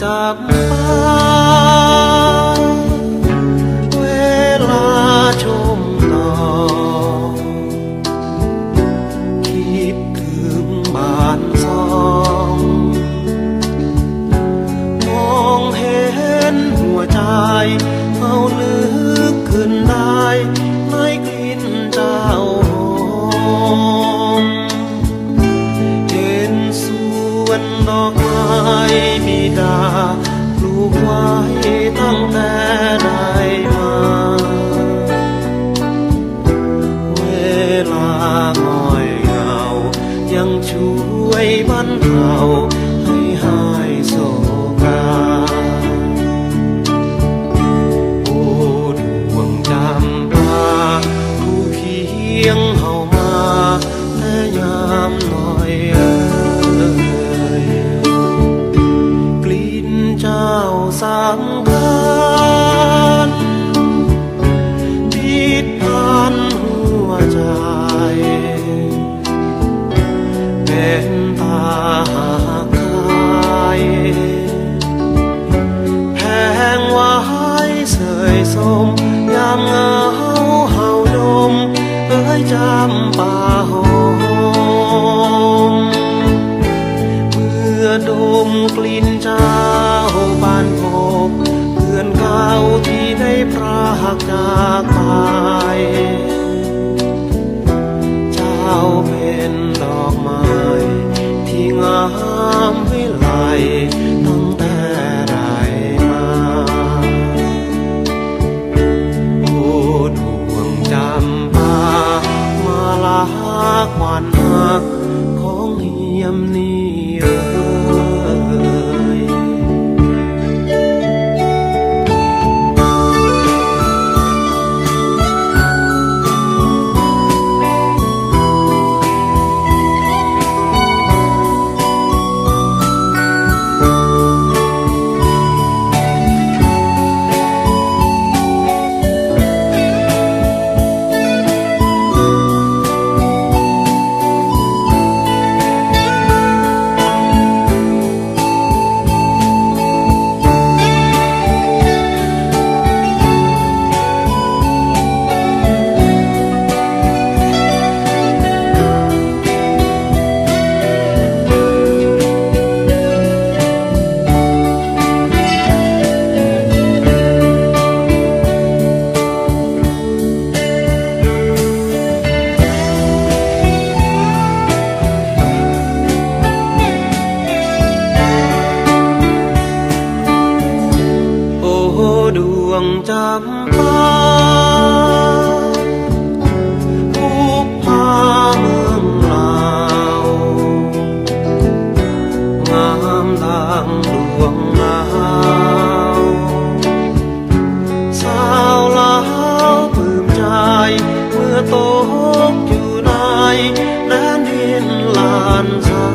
จำปาเวลาชมต่อคิดถึงบ้านสองมองเห็นหัวใจเอานึกขึ้นได้ในกลิ่นเจ้าหอมเห็นสวนดอกไม้บิดาปลูกไว้ตั้งแต่ได้มาเวลาง่อยเหงายังช่วยบรรเทาให้หายโศกาโอ้ดวงจำปาคู่เคียงเฮามาแต่ยามหน่อยกลิ่นเจ้าสังขารติดพันหัวใจเป็นตาหักใครแพงไว้เสยสมยามเหงาเฮาดมเอ้ยจำปาหอมเมื่อดมกลิ่นเจ้าบ้านพบเพื่อนเก่าที่ได้พรากจากไปเจ้าเป็นดอกไม้ที่งามวิไลตั้งแต่ได้มาโอ้ดวงจำปามาลาควันหักของเหี่ยมนี้เอ่ยดวงจำปาผู้พาเมืองลาวงามดังดวงดาวสาวลาวปลื้มใจเมื่อตกอยู่ในแดนดินลานสา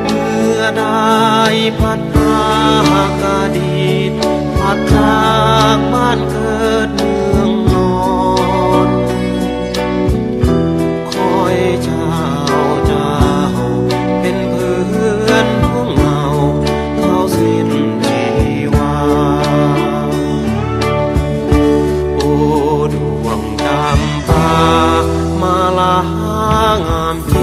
เมื่อได้พัดพากาดีตพัดจากบ้านเกิดเมืองนอนคอยเจ้าเป็นเพื่อนห่วงเงาเขาสิ้นชีวาโอ้ดวงจำปามาลางามจริ